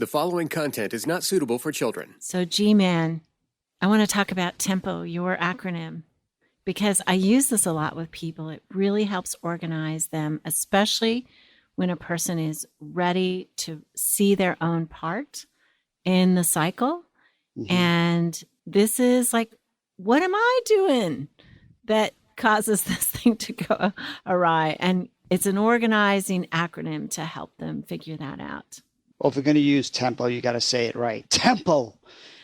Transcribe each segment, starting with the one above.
The following content is not suitable for children. So G-Man, I want to talk about T.E.M.P.O, your acronym, because I use this a lot with people. It really helps organize them, especially when a person is ready to see their own part in the cycle. Mm-hmm. And this is like, what am I doing that causes this thing to go awry? And it's an organizing acronym to help them figure that out. Well, if we're going to use T.E.M.P.O, you got to say it right. Tempo.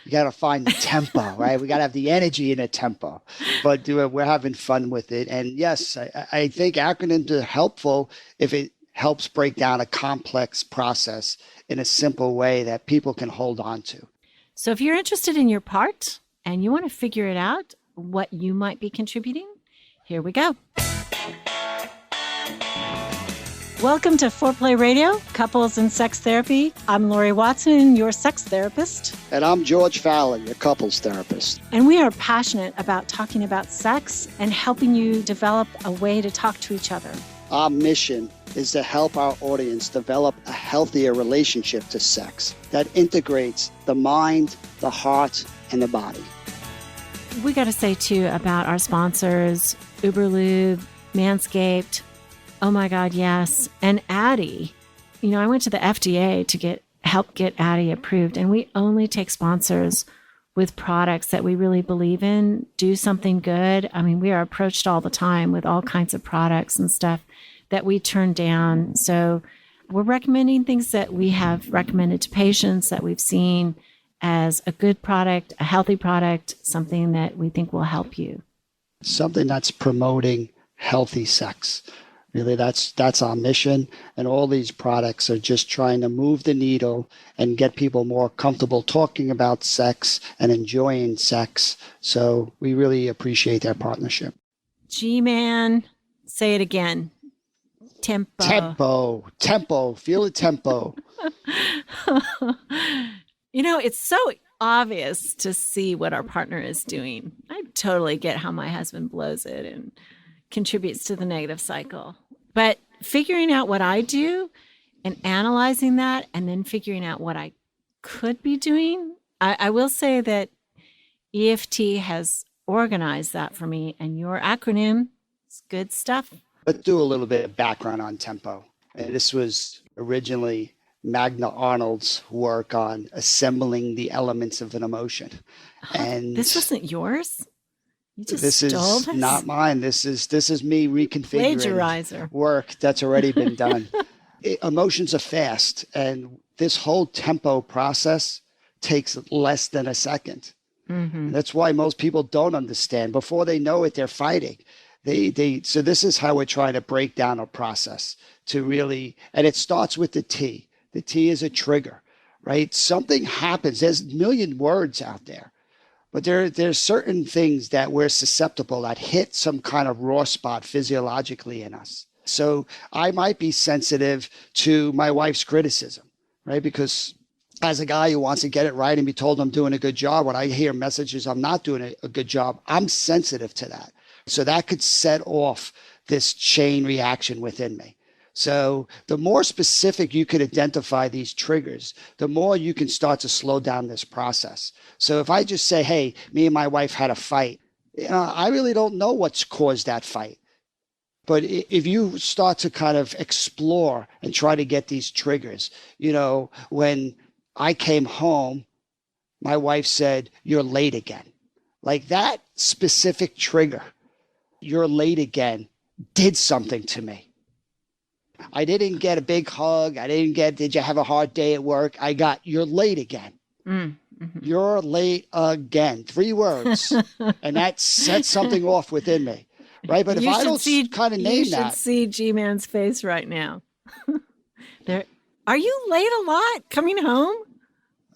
You got to find the tempo, right? We got to have the energy in a tempo. But we're having fun with it. And yes, I think acronyms are helpful if it helps break down a complex process in a simple way that people can hold on to. So if you're interested in your part and you want to figure it out, what you might be contributing, here we go. Welcome to Foreplay Radio, Couples and Sex Therapy. I'm Laurie Watson, your sex therapist. And I'm George Fallon, your couples therapist. And we are passionate about talking about sex and helping you develop a way to talk to each other. Our mission is to help our audience develop a healthier relationship to sex that integrates the mind, the heart, and the body. We got to say, too, about our sponsors, Uberlube, Manscaped, oh my God, yes. And Addy. You know, I went to the FDA to help get Addy approved, and we only take sponsors with products that we really believe in, do something good. I mean, we are approached all the time with all kinds of products and stuff that we turn down. So we're recommending things that we have recommended to patients that we've seen as a good product, a healthy product, something that we think will help you. Something that's promoting healthy sex. Really, that's our mission. And all these products are just trying to move the needle and get people more comfortable talking about sex and enjoying sex. So we really appreciate their partnership. G-Man, say it again. T.E.M.P.O. Tempo. Tempo. Feel the tempo. You know, it's so obvious to see what our partner is doing. I totally get how my husband blows it and contributes to the negative cycle. But figuring out what I do and analyzing that and then figuring out what I could be doing, I will say that EFT has organized that for me, and your acronym is good stuff. Let's do a little bit of background on T.E.M.P.O. And this was originally Magna Arnold's work on assembling the elements of an emotion. And this wasn't yours? This is not mine. This is me reconfiguring plagiarizer work that's already been done. Emotions are fast, and this whole T.E.M.P.O process takes less than a second. Mm-hmm. That's why most people don't understand. Before they know it, they're fighting. So this is how we're trying to break down a process to really, and it starts with the T. The T is a trigger, right? Something happens. There's a million words out there. But there's certain things that we're susceptible that hit some kind of raw spot physiologically in us. So I might be sensitive to my wife's criticism, right? Because as a guy who wants to get it right and be told I'm doing a good job, when I hear messages I'm not doing a good job, I'm sensitive to that. So that could set off this chain reaction within me. So the more specific you could identify these triggers, the more you can start to slow down this process. So if I just say, hey, me and my wife had a fight, I really don't know what's caused that fight. But if you start to kind of explore and try to get these triggers, when I came home, my wife said, you're late again. Like that specific trigger, you're late again, did something to me. I didn't get a big hug. Did you have a hard day at work? I got, you're late again. Mm-hmm. You're late again. 3 words. And that sets something off within me. Right? But if I don't kind of name that. You should see G-Man's face right now. Are you late a lot coming home?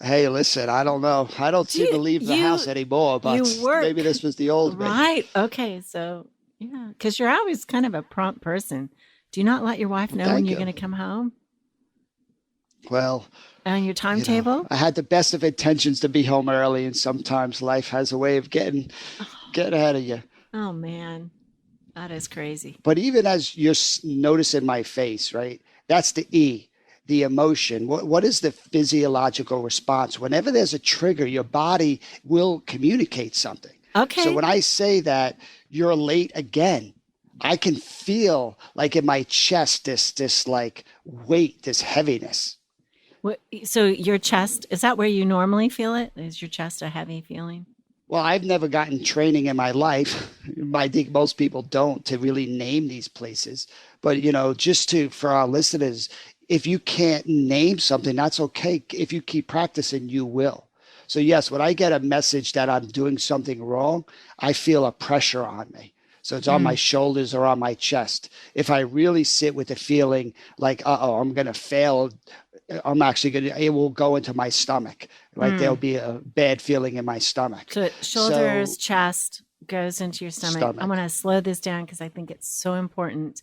Hey, listen, I don't know. I don't seem to leave the house anymore, but maybe this was the old me. Right. Okay. So, yeah, because you're always kind of a prompt person. Do you not let your wife know when you're going to come home? Well, on your timetable? I had the best of intentions to be home early, and sometimes life has a way of getting ahead of you. Oh, man. That is crazy. But even as you're noticing my face, right? That's the E. the emotion? What is the physiological response? Whenever there's a trigger, your body will communicate something. Okay. So when I say that you're late again, I can feel like in my chest, this like weight, this heaviness. So your chest, is that where you normally feel it? Is your chest a heavy feeling? Well, I've never gotten training in my life. I think most people don't to really name these places. But, for our listeners, if you can't name something, that's okay. If you keep practicing, you will. So yes, when I get a message that I'm doing something wrong, I feel a pressure on me. So it's on my shoulders or on my chest. If I really sit with the feeling like, I'm going to fail, it will go into my stomach, right? There'll be a bad feeling in my stomach. So shoulders, chest goes into your stomach. I'm going to slow this down because I think it's so important.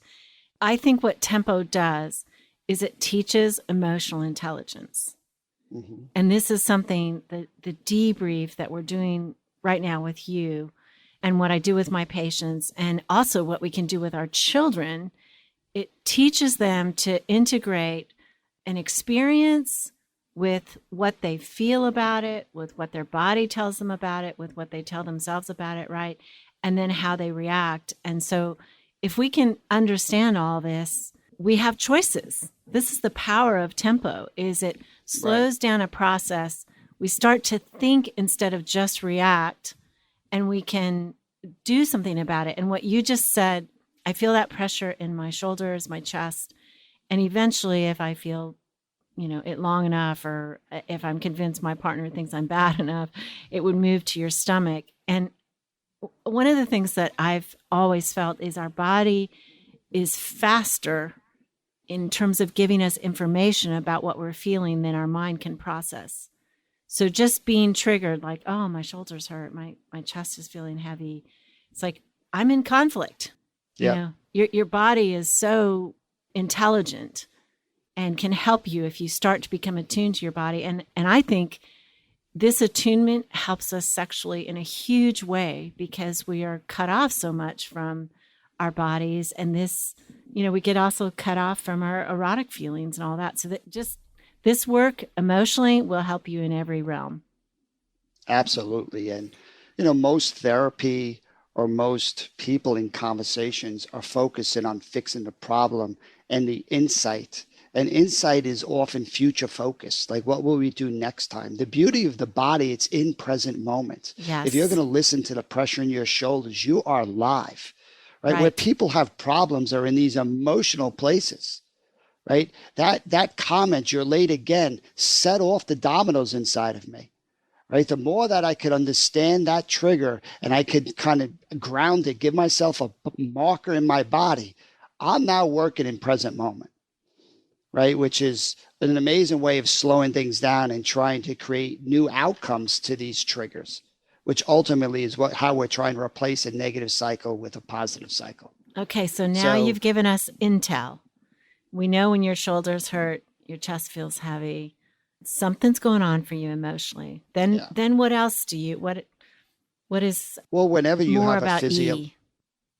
I think what T.E.M.P.O does is it teaches emotional intelligence. Mm-hmm. And this is something that the debrief that we're doing right now with you and what I do with my patients and also what we can do with our children, it teaches them to integrate an experience with what they feel about it, with what their body tells them about it, with what they tell themselves about it, right? And then how they react. And so if we can understand all this, we have choices. This is the power of T.E.M.P.O, is it slows down a process. We start to think instead of just react, and we can do something about it. And what you just said, I feel that pressure in my shoulders, my chest, and eventually if I feel it long enough, or if I'm convinced my partner thinks I'm bad enough, it would move to your stomach. And one of the things that I've always felt is our body is faster in terms of giving us information about what we're feeling than our mind can process. So just being triggered, like, oh, my shoulders hurt, my chest is feeling heavy. It's like, I'm in conflict. Yeah. Your body is so intelligent and can help you if you start to become attuned to your body. And I think this attunement helps us sexually in a huge way because we are cut off so much from our bodies. And this, we get also cut off from our erotic feelings and all that. So that just this work emotionally will help you in every realm. Absolutely. And, most therapy or most people in conversations are focusing on fixing the problem and the insight. And insight is often future focused. Like, what will we do next time? The beauty of the body, it's in present moment. Yes. If you're going to listen to the pressure in your shoulders, you are live, right? Where people have problems are in these emotional places, right? That comment, you're late again, set off the dominoes inside of me, right? The more that I could understand that trigger and I could kind of ground it, give myself a marker in my body, I'm now working in present moment. Right, which is an amazing way of slowing things down and trying to create new outcomes to these triggers, which ultimately is how we're trying to replace a negative cycle with a positive cycle. Okay, so now you've given us intel. We know when your shoulders hurt, your chest feels heavy, something's going on for you emotionally. Then what else do you what is whenever you more have about a physio, E?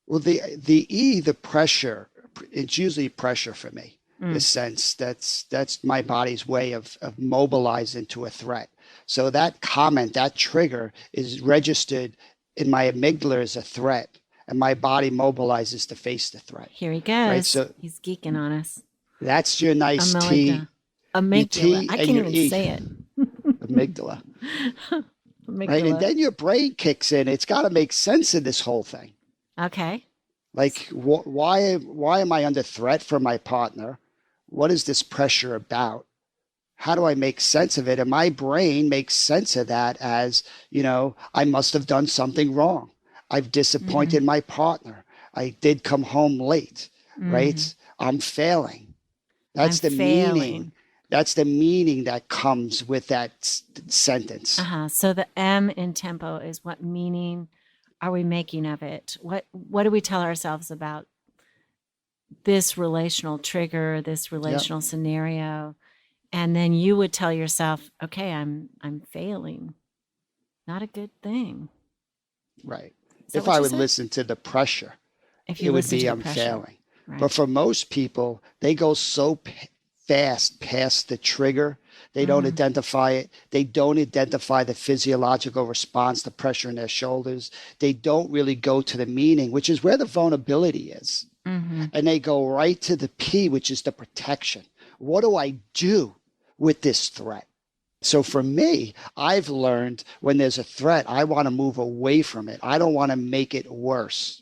Well, the pressure, it's usually pressure for me. The sense that's my body's way of mobilizing to a threat. So that comment, that trigger is registered in my amygdala as a threat, and my body mobilizes to face the threat. Here he goes. Right? So he's geeking on us. That's your nice T. Amygdala. I can't even E. say it. Amygdala. Amygdala. Right? And then your brain kicks in. It's got to make sense of this whole thing. Okay. Like, why am I under threat from my partner? What is this pressure about? How do I make sense of it? And my brain makes sense of that as, I must have done something wrong. I've disappointed my partner. I did come home late, right? I'm failing. That's the meaning. That's the meaning that comes with that sentence. So the M in T.E.M.P.O is what meaning are we making of it? What do we tell ourselves about this relational trigger, this relational scenario? And then you would tell yourself, okay, I'm failing. Not a good thing. Right. If I would listen to the pressure, it would be I'm failing. Right. But for most people, they go so fast past the trigger. They don't identify it. They don't identify the physiological response, the pressure in their shoulders. They don't really go to the meaning, which is where the vulnerability is. And they go right to the P, which is the protection. What do I do with this threat? So for me, I've learned when there's a threat, I want to move away from it. I don't want to make it worse.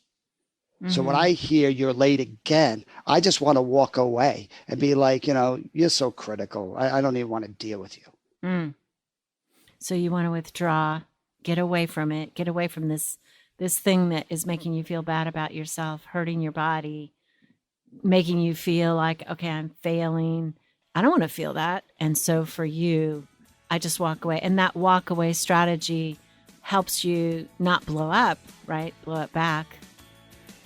So when I hear you're late again, I just want to walk away and be like, you're so critical. I don't even want to deal with you. So you want to withdraw, get away from it, get away from this thing that is making you feel bad about yourself, hurting your body, making you feel like, okay, I'm failing. I don't want to feel that. And so for you, I just walk away. And that walk away strategy helps you not blow up, right? Blow it back.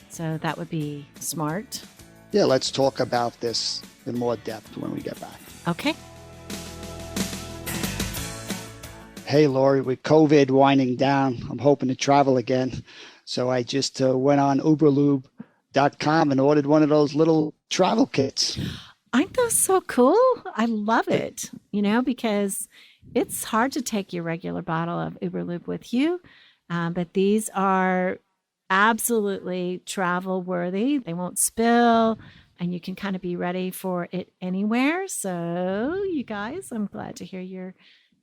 So that would be smart. Yeah, let's talk about this in more depth when we get back. Okay. Hey, Laurie, with COVID winding down, I'm hoping to travel again. So I just went on uberlube.com and ordered one of those little travel kits. Aren't those so cool? I love it, because it's hard to take your regular bottle of Uberlube with you. But these are absolutely travel worthy. They won't spill and you can kind of be ready for it anywhere. So you guys, I'm glad to hear you're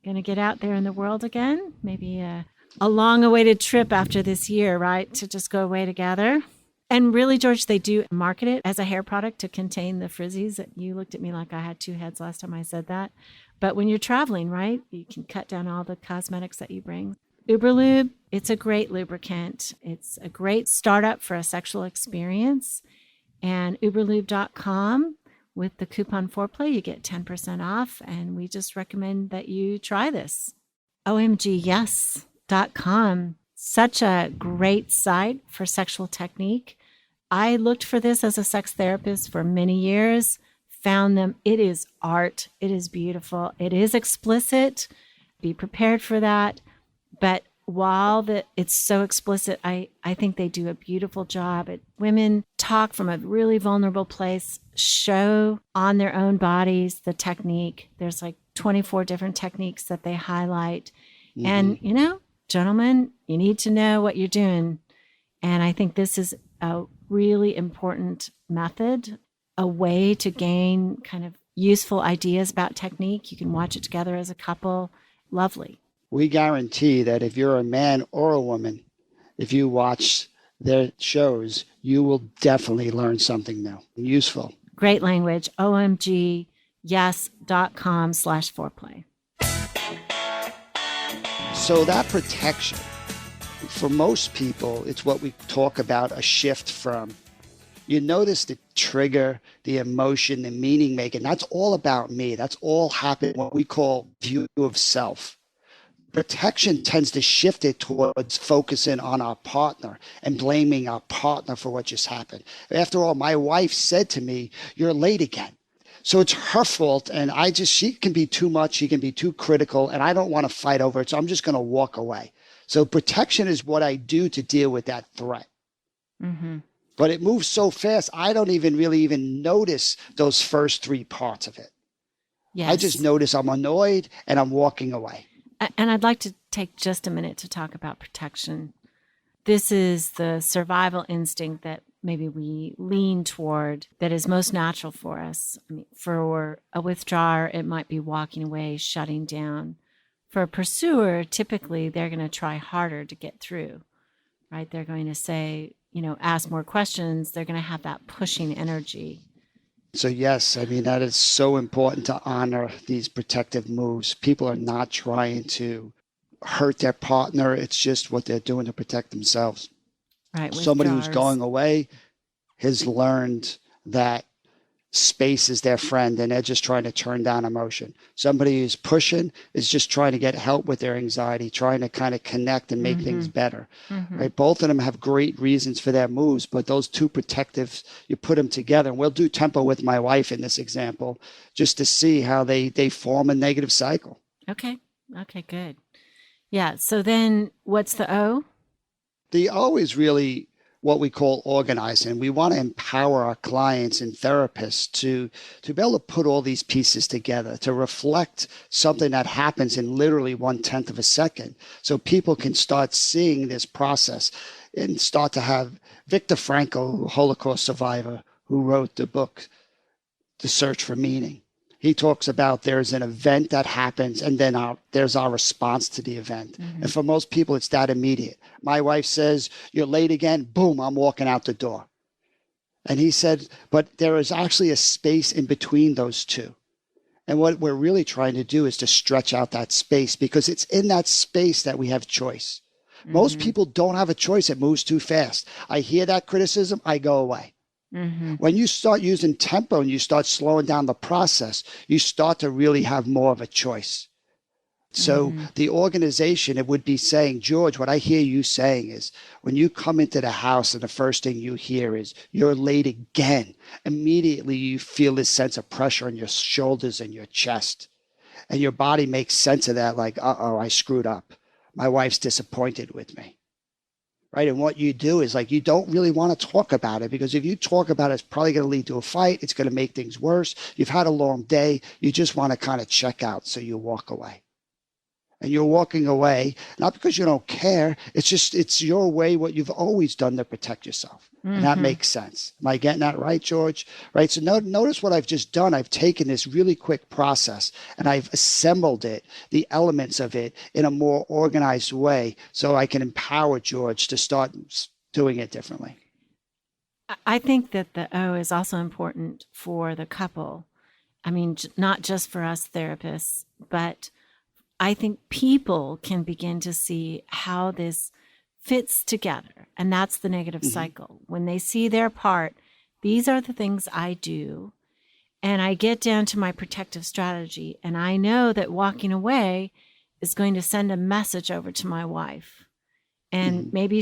going to get out there in the world again. Maybe a long awaited trip after this year, right? To just go away together. And really, George, they do market it as a hair product to contain the frizzies. You looked at me like I had two heads last time I said that. But when you're traveling, right, you can cut down all the cosmetics that you bring. Uberlube, it's a great lubricant. It's a great startup for a sexual experience. And uberlube.com, with the coupon foreplay, you get 10% off. And we just recommend that you try this. OMGyes.com, such a great site for sexual technique. I looked for this as a sex therapist for many years, found them. It is art. It is beautiful. It is explicit. Be prepared for that. But while it's so explicit, I think they do a beautiful job. Women talk from a really vulnerable place, show on their own bodies the technique. There's like 24 different techniques that they highlight. And, gentlemen, you need to know what you're doing. And I think this is a really important method, a way to gain kind of useful ideas about technique. You can watch it together as a couple. Lovely. We guarantee that if you're a man or a woman, if you watch their shows, you will definitely learn something new and useful. Great language. OMGyes.com/foreplay. So that protection, for most people, it's what we talk about, a shift from. You notice the trigger, the emotion, the meaning making. That's all about me. That's all happening, what we call view of self. Protection tends to shift it towards focusing on our partner and blaming our partner for what just happened. After all, my wife said to me, "You're late again." So it's her fault. And she can be too much. She can be too critical. And I don't want to fight over it. So I'm just going to walk away. So protection is what I do to deal with that threat. But it moves so fast, I don't even notice those first three parts of it. Yes. I just notice I'm annoyed and I'm walking away. And I'd like to take just a minute to talk about protection. This is the survival instinct that maybe we lean toward that is most natural for us. I mean, for a withdrawer, it might be walking away, shutting down. For a pursuer, typically they're going to try harder to get through, right? They're going to say, ask more questions. They're going to have that pushing energy. So yes, that is so important to honor these protective moves. People are not trying to hurt their partner. It's just what they're doing to protect themselves. Right. Somebody who's going away has learned that space is their friend and they're just trying to turn down emotion. Somebody who's pushing is just trying to get help with their anxiety, trying to kind of connect and make things better. Right? Both of them have great reasons for their moves, but those two protectives, you put them together. And we'll do T.E.M.P.O with my wife in this example, just to see how they form a negative cycle. Okay, good. Yeah, so then what's the O? The O is really what we call organizing. We want to empower our clients and therapists to be able to put all these pieces together, to reflect something that happens in literally 1/10 of a second, so people can start seeing this process and start to have Viktor Frankl, Holocaust survivor, who wrote the book, The Search for Meaning. He talks about there's an event that happens and then there's our response to the event. Mm-hmm. And for most people, it's that immediate. My wife says, "You're late again." Boom, I'm walking out the door. And he said, but there is actually a space in between those two. And what we're really trying to do is to stretch out that space, because it's in that space that we have choice. Mm-hmm. Most people don't have a choice. It moves too fast. I hear that criticism, I go away. Mm-hmm. When you start using tempo and you start slowing down the process, you start to really have more of a choice. So the organization, it would be saying, George, what I hear you saying is, when you come into the house and the first thing you hear is, "You're late again," immediately you feel this sense of pressure on your shoulders and your chest. And your body makes sense of that, like, uh-oh, I screwed up. My wife's disappointed with me. Right. And what you do is, like, you don't really want to talk about it, because if you talk about it, it's probably going to lead to a fight. It's going to make things worse. You've had a long day. You just want to kind of check out. So you walk away. And you're walking away, not because you don't care. It's just, it's your way, what you've always done to protect yourself. Mm-hmm. And that makes sense. Am I getting that right, George? Right. So notice what I've just done. I've taken this really quick process and I've assembled it, the elements of it, in a more organized way, so I can empower George to start doing it differently. I think that the O is also important for the couple. I mean, not just for us therapists, but I think people can begin to see how this fits together. And that's the negative cycle. When they see their part, these are the things I do. And I get down to my protective strategy. And I know that walking away is going to send a message over to my wife. And maybe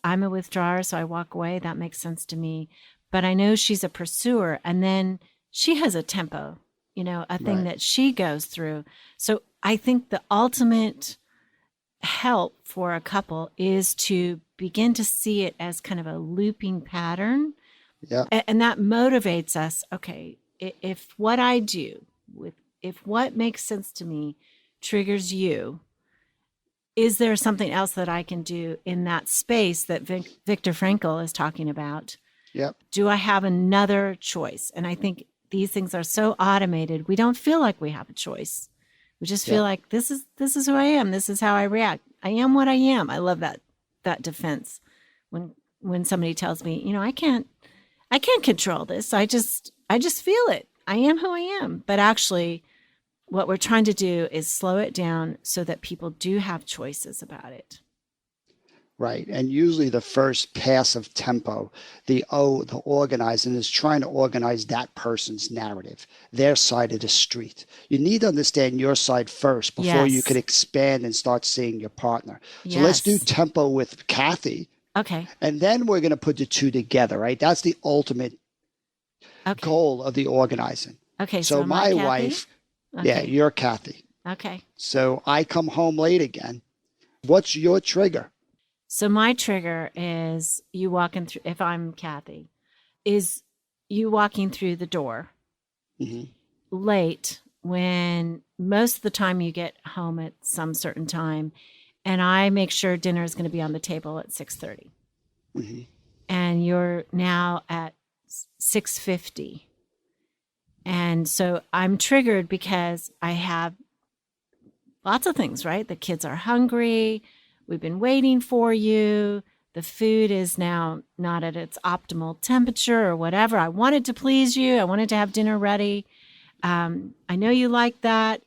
I'm a withdrawer, so I walk away. That makes sense to me. But I know she's a pursuer. And then she has a tempo, a thing that she goes through. So I think the ultimate help for a couple is to begin to see it as kind of a looping pattern. Yeah. And that motivates us. Okay, if what I do, if what makes sense to me triggers you, is there something else that I can do in that space that Viktor Frankl is talking about? Yep. Do I have another choice? And I think these things are so automated, we don't feel like we have a choice. We just feel like this is who I am. This is how I react. I am what I am. I love that defense when somebody tells me, I can't control this. I just feel it. I am who I am. But actually, what we're trying to do is slow it down so that people do have choices about it. Right. And usually the first pass of tempo, the O, the organizing, is trying to organize that person's narrative, their side of the street. You need to understand your side first before you can expand and start seeing your partner. So let's do tempo with Cathy. Okay. And then we're going to put the two together, right? That's the ultimate goal of the organizing. Okay. So my wife, you're Cathy. Okay. So I come home late again. What's your trigger? So my trigger is you walking through, if I'm Cathy, is you walking through the door late, when most of the time you get home at some certain time, and I make sure dinner is going to be on the table at 6:30. And you're now at 6:50. And so I'm triggered because I have lots of things, right? The kids are hungry. We've been waiting for you. The food is now not at its optimal temperature or whatever. I wanted to please you. I wanted to have dinner ready. I know you like that.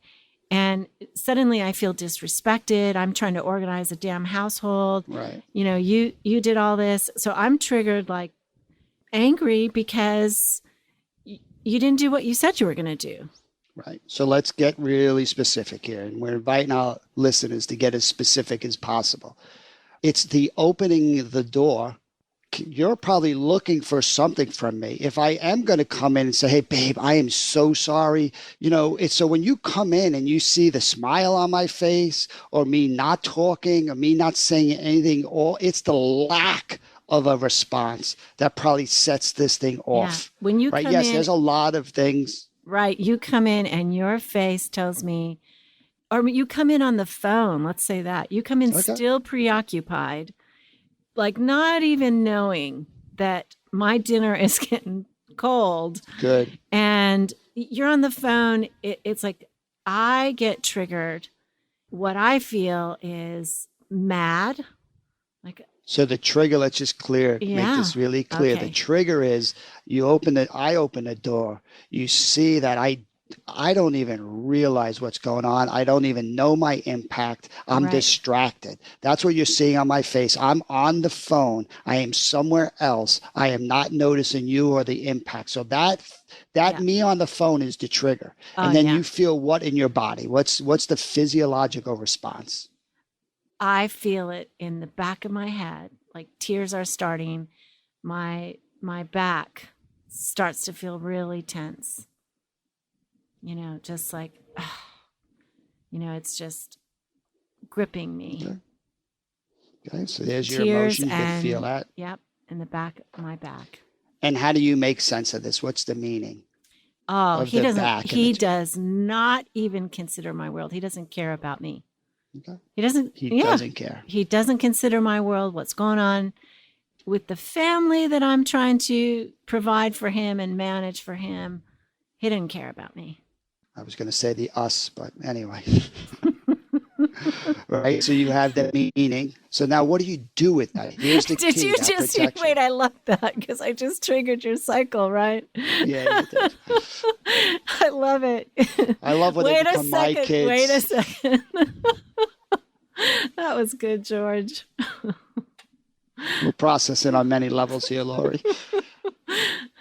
And suddenly I feel disrespected. I'm trying to organize a damn household. Right. You did all this. So I'm triggered, like angry, because you didn't do what you said you were going to do. Right. So let's get really specific here. And we're inviting our listeners to get as specific as possible. It's the opening the door. You're probably looking for something from me. If I am going to come in and say, "Hey, babe, I am so sorry." It's so when you come in and you see the smile on my face, or me not talking, or me not saying anything, or it's the lack of a response that probably sets this thing off. Yeah. When you right? come Yes, in, there's a lot of things. Right. You come in and your face tells me, or you come in on the phone, let's say that. You come in still preoccupied, like not even knowing that my dinner is getting cold. Good. And you're on the phone. It's like I get triggered. What I feel is mad. So the trigger, let's just make this really clear. Okay. The trigger is I open the door. You see that I don't even realize what's going on. I don't even know my impact. I'm distracted. That's what you're seeing on my face. I'm on the phone. I am somewhere else. I am not noticing you or the impact. So that me on the phone is the trigger. And then you feel what in your body? What's the physiological response? I feel it in the back of my head, like tears are starting. My back starts to feel really tense. Just like, it's just gripping me. Okay, so there's your Tears emotion. You can feel that. Yep, in the back of my back. And how do you make sense of this? What's the meaning? Oh, he doesn't. He does not even consider my world. He doesn't care about me. Okay. He doesn't care. He doesn't consider my world, what's going on with the family that I'm trying to provide for him and manage for him. He didn't care about me. I was going to say the us, but anyway. Right? So you have that meaning. So now what do you do with that? Here's the Did key, you just, wait, I love that because I just triggered your cycle, right? Yeah, you did. I love it. I love when they become my kids. Wait a second. That was good, George. We're processing on many levels here, Laurie.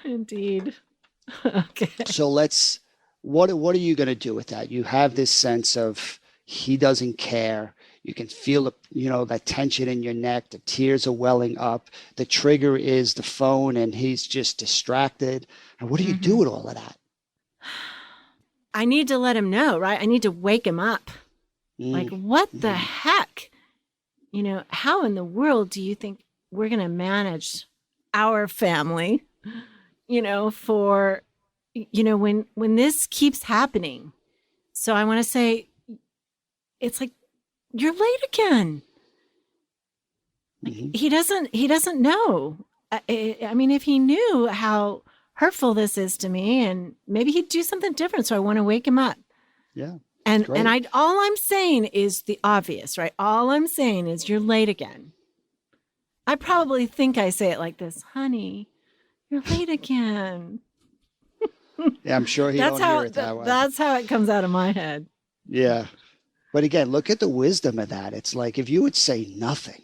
Indeed. Okay. So what are you going to do with that? You have this sense of he doesn't care. You can feel that tension in your neck. The tears are welling up. The trigger is the phone and he's just distracted. And what do you do with all of that? I need to let him know, right? I need to wake him up. Like, what the heck? How in the world do you think we're going to manage our family, for, when this keeps happening? So I want to say, it's like, you're late again. He doesn't know. I mean, if he knew how hurtful this is to me, and maybe he'd do something different. So I want to wake him up. Yeah. And all I'm saying is the obvious, right? All I'm saying is you're late again. I probably think I say it like this, honey, you're late again. Yeah, I'm sure he don't hear it that way. That's how it comes out of my head. Yeah. But again, look at the wisdom of that. It's like if you would say nothing,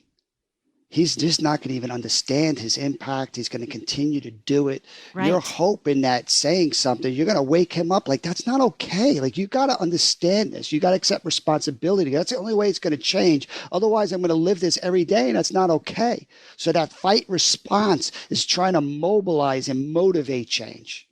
he's just not going to even understand his impact. He's going to continue to do it. Right. You're hoping that saying something, you're going to wake him up. Like, that's not okay. Like, you got to understand this. You got to accept responsibility. That's the only way it's going to change. Otherwise, I'm going to live this every day, and that's not okay. So that fight response is trying to mobilize and motivate change.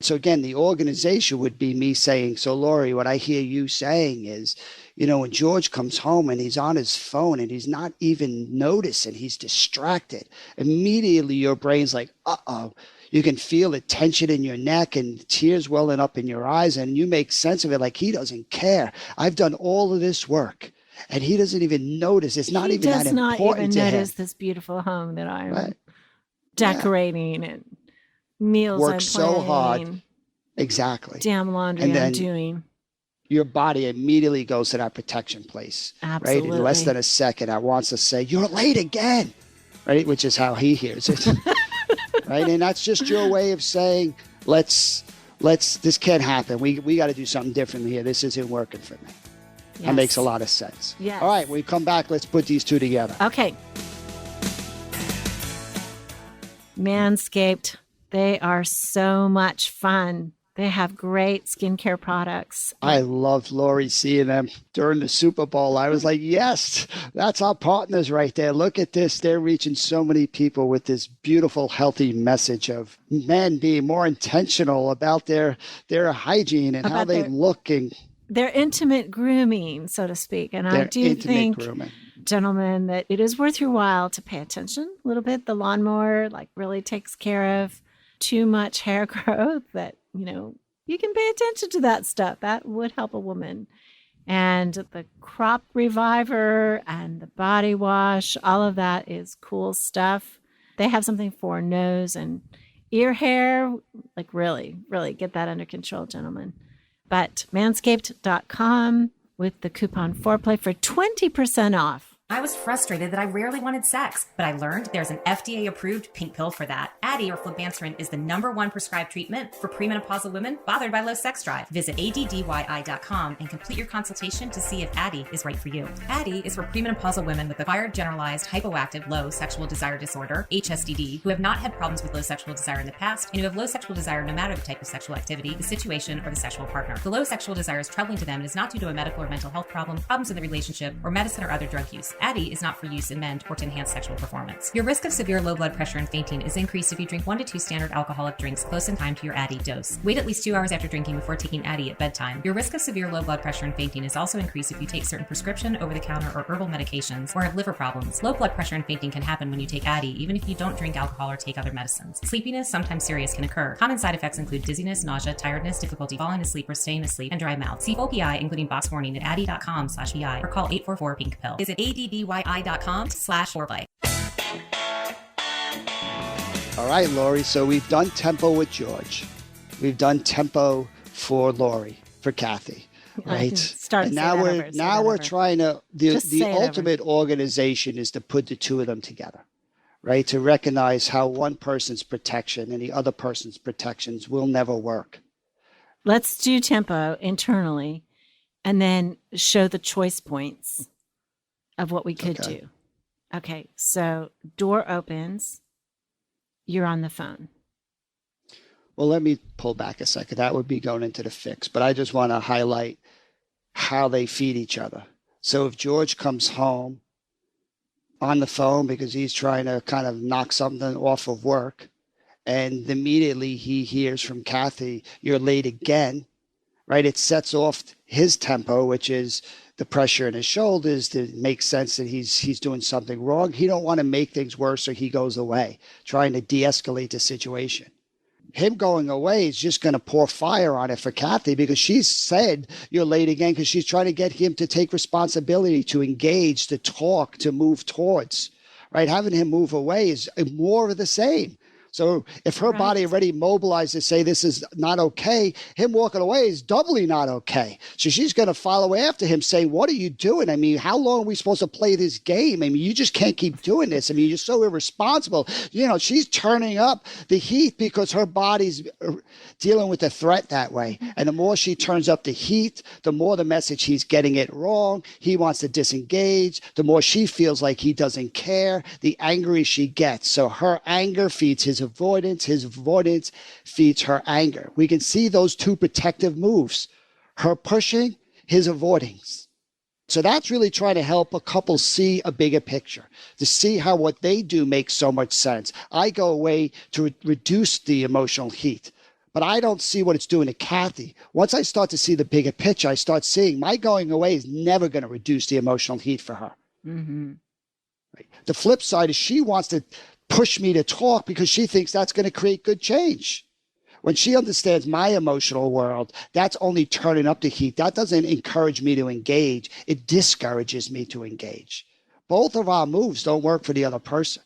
So again, the organization would be me saying, so Laurie, what I hear you saying is, when George comes home and he's on his phone and he's not even noticing, he's distracted, immediately your brain's like, uh-oh. You can feel the tension in your neck and tears welling up in your eyes, and you make sense of it like he doesn't care. I've done all of this work, and he doesn't even notice. It's not even that important to him. He does not even notice this beautiful home that I'm decorating and meals work I'm so hard. Exactly. Damn laundry I'm doing. Your body immediately goes to that protection place. Absolutely. Right? In less than a second, I wants to say, you're late again. Right? Which is how he hears it. Right? And that's just your way of saying, let's this can't happen. We got to do something different here. This isn't working for me. Yes. That makes a lot of sense. Yes. All right, when we come back, let's put these two together. Okay. Manscaped, they are so much fun. They have great skincare products. I loved Laurie seeing them during the Super Bowl. I was like, yes, that's our partners right there. Look at this. They're reaching so many people with this beautiful, healthy message of men being more intentional about their hygiene and how they look. And their intimate grooming, so to speak. And I do think gentlemen, that it is worth your while to pay attention a little bit. The lawnmower really takes care of too much hair growth that, you can pay attention to that stuff. That would help a woman. And the crop reviver and the body wash, all of that is cool stuff. They have something for nose and ear hair. Really, really get that under control, gentlemen. But manscaped.com with the coupon foreplay for 20% off. I was frustrated that I rarely wanted sex, but I learned there's an FDA-approved pink pill for that. Addy, or flibanserin, is the #1 prescribed treatment for premenopausal women bothered by low sex drive. Visit ADDYI.com and complete your consultation to see if Addy is right for you. Addy is for premenopausal women with acquired generalized hypoactive low sexual desire disorder, HSDD, who have not had problems with low sexual desire in the past and who have low sexual desire no matter the type of sexual activity, the situation, or the sexual partner. The low sexual desire is troubling to them and is not due to a medical or mental health problem, problems in the relationship, or medicine or other drug use. Addy is not for use in men or to enhance sexual performance. Your risk of severe low blood pressure and fainting is increased if you drink 1 to 2 standard alcoholic drinks close in time to your Addy dose. Wait at least 2 hours after drinking before taking Addy at bedtime. Your risk of severe low blood pressure and fainting is also increased if you take certain prescription, over-the-counter, or herbal medications or have liver problems. Low blood pressure and fainting can happen when you take Addy, even if you don't drink alcohol or take other medicines. Sleepiness, sometimes serious, can occur. Common side effects include dizziness, nausea, tiredness, difficulty falling asleep or staying asleep, and dry mouth. See full PI, including box warning, at addy.com/PI or call 844-PINK-PILL. Visit ADDYI.com/foreplay. All right, Laurie. So we've done T.E.M.P.O with George. We've done T.E.M.P.O for Laurie, for Cathy, right? And now we're trying to, the ultimate organization is to put the two of them together, right? To recognize how one person's protection and the other person's protections will never work. Let's do T.E.M.P.O internally and then show the choice points of what we could do. Okay, so door opens. You're on the phone. Well, let me pull back a second. That would be going into the fix, but I just want to highlight how they feed each other. So if George comes home on the phone because he's trying to kind of knock something off of work, and immediately he hears from Cathy, "You're late again," right? It sets off his T.E.M.P.O, which is the pressure in his shoulders to make sense that he's doing something wrong. He don't want to make things worse, so he goes away, trying to de-escalate the situation. Him going away is just going to pour fire on it for Cathy because she's said, "You're late again," because she's trying to get him to take responsibility, to engage, to talk, to move towards, right? Having him move away is more of the same. So if her body already mobilized to say this is not okay, him walking away is doubly not okay. So she's going to follow after him saying, "What are you doing? I mean, how long are we supposed to play this game? I mean, you just can't keep doing this. I mean, you're so irresponsible." She's turning up the heat because her body's dealing with the threat that way. And the more she turns up the heat, the more the message he's getting it wrong. He wants to disengage. The more she feels like he doesn't care, the angrier she gets. So her anger feeds his avoidance feeds her anger. We can see those two protective moves, her pushing, his avoiding. So that's really trying to help a couple see a bigger picture, to see how what they do makes so much sense. I go away to reduce the emotional heat, but I don't see what it's doing to Cathy. Once I start to see the bigger picture, I start seeing my going away is never going to reduce the emotional heat for her. Mm-hmm. Right. The flip side is she wants to push me to talk because she thinks that's going to create good change. When she understands my emotional world, that's only turning up the heat. That doesn't encourage me to engage. It discourages me to engage. Both of our moves don't work for the other person.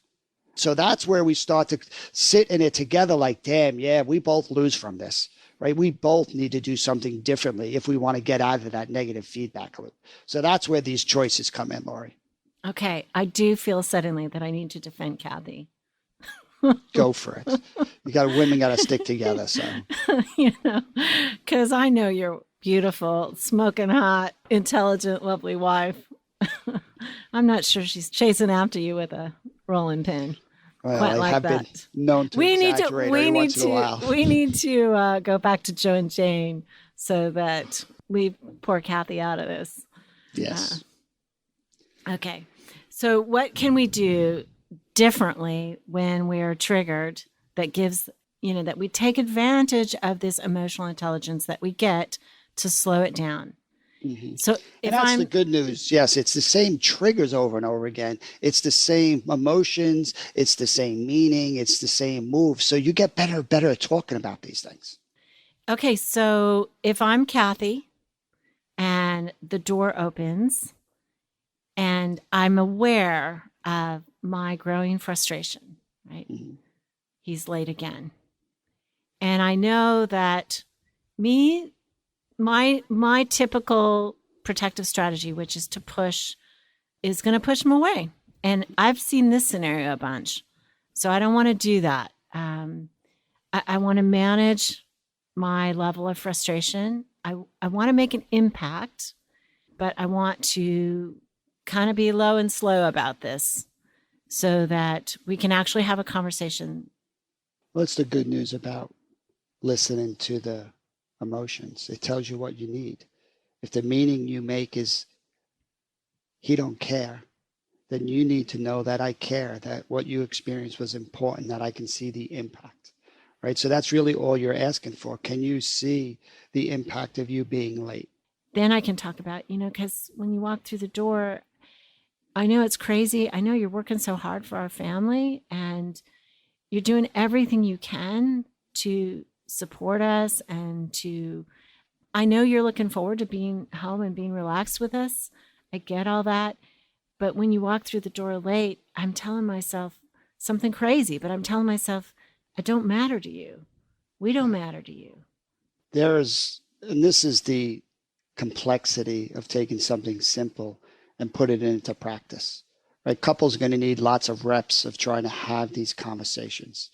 So that's where we start to sit in it together like, damn, yeah, we both lose from this, right? We both need to do something differently if we want to get out of that negative feedback loop. So that's where these choices come in, Laurie. Okay, I do feel suddenly that I need to defend Cathy. Go for it. Women got to stick together. So, because I know you're beautiful, smoking hot, intelligent, lovely wife. I'm not sure she's chasing after you with a rolling pin. Well, quite I like have that. been known to exaggerate every once in a while. We need to go back to Joe and Jane so that we pour Cathy out of this. Yes. Okay. So what can we do differently when we're triggered that gives, that we take advantage of this emotional intelligence that we get to slow it down? So and that's the good news. Yes, it's the same triggers over and over again. It's the same emotions. It's the same meaning. It's the same moves. So you get better and better at talking about these things. Okay, so if I'm Cathy and the door opens and I'm aware of my growing frustration, right? He's late again. And I know that my typical protective strategy, which is to push, is going to push him away. And I've seen this scenario a bunch. So I don't want to do that. I want to manage my level of frustration. I want to make an impact, but I want to kind of be low and slow about this so that we can actually have a conversation. What's the good news about listening to the emotions? It tells you what you need. If the meaning you make is he don't care, then you need to know that I care, that what you experienced was important, that I can see the impact, right? So that's really all you're asking for. Can you see the impact of you being late? Then I can talk about, because when you walk through the door, I know it's crazy. I know you're working so hard for our family and you're doing everything you can to support us and I know you're looking forward to being home and being relaxed with us. I get all that. But when you walk through the door late, I'm telling myself something crazy, but I'm telling myself, I don't matter to you. We don't matter to you. And this is the complexity of taking something simple and put it into practice, right? Couples are going to need lots of reps of trying to have these conversations.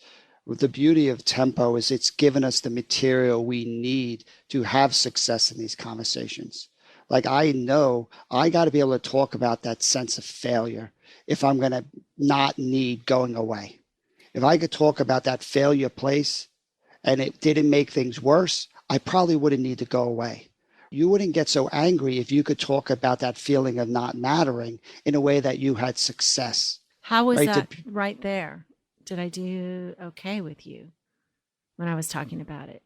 The beauty of T.E.M.P.O is it's given us the material we need to have success in these conversations. Like I know I got to be able to talk about that sense of failure if I'm going to not need going away. If I could talk about that failure place and it didn't make things worse, I probably wouldn't need to go away. You wouldn't get so angry if you could talk about that feeling of not mattering in a way that you had success. How was that right there? Did I do okay with you when I was talking about it?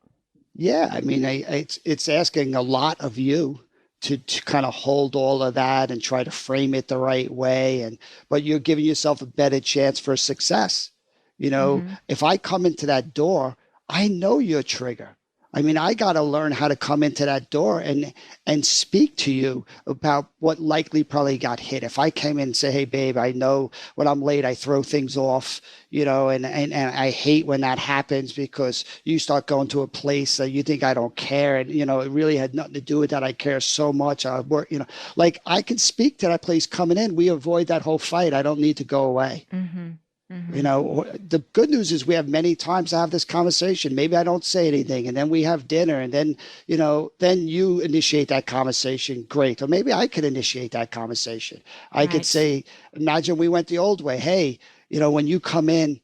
Yeah, I mean, it's asking a lot of you to kind of hold all of that and try to frame it the right way. But you're giving yourself a better chance for success. If I come into that door, I know your trigger. I mean, I got to learn how to come into that door and speak to you about what likely probably got hit. If I came in and say, hey, babe, I know when I'm late, I throw things off, and I hate when that happens because you start going to a place that you think I don't care. And, it really had nothing to do with that. I care so much. I work, like I can speak to that place coming in. We avoid that whole fight. I don't need to go away. Mm-hmm. Mm-hmm. The good news is we have many times to have this conversation. Maybe I don't say anything and then we have dinner and then, then you initiate that conversation. Great. Or maybe I could initiate that conversation. I could say, imagine we went the old way. Hey, when you come in,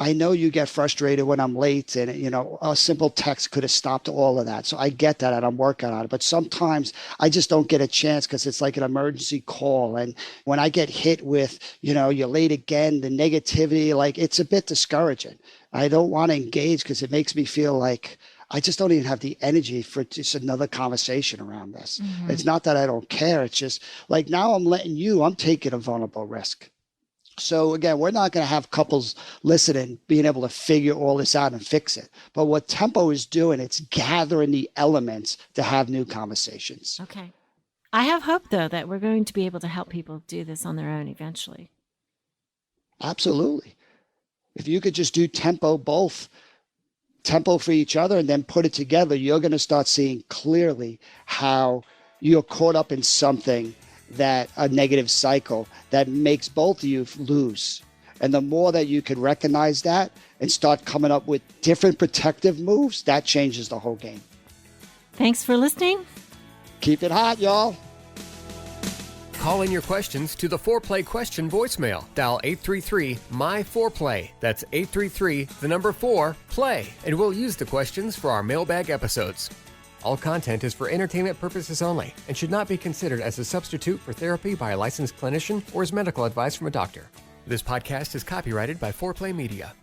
I know you get frustrated when I'm late and, a simple text could have stopped all of that. So I get that and I'm working on it. But sometimes I just don't get a chance because it's like an emergency call. And when I get hit with, you're late again, the negativity, like it's a bit discouraging. I don't want to engage because it makes me feel like I just don't even have the energy for just another conversation around this. Mm-hmm. It's not that I don't care. It's just like now I'm taking a vulnerable risk. So again, we're not going to have couples listening, being able to figure all this out and fix it. But what T.E.M.P.O is doing, it's gathering the elements to have new conversations. Okay. I have hope, though, that we're going to be able to help people do this on their own eventually. Absolutely. If you could just do T.E.M.P.O both, T.E.M.P.O for each other, and then put it together, you're going to start seeing clearly how you're caught up in something that a negative cycle that makes both of you lose. And the more that you can recognize that and start coming up with different protective moves, that changes the whole game. Thanks for listening. Keep it hot, y'all. Call in your questions to the Foreplay question voicemail. Dial 833-MY-4PLAY. That's 833-4-PLAY. And we'll use the questions for our mailbag episodes. All content is for entertainment purposes only and should not be considered as a substitute for therapy by a licensed clinician or as medical advice from a doctor. This podcast is copyrighted by Foreplay Media.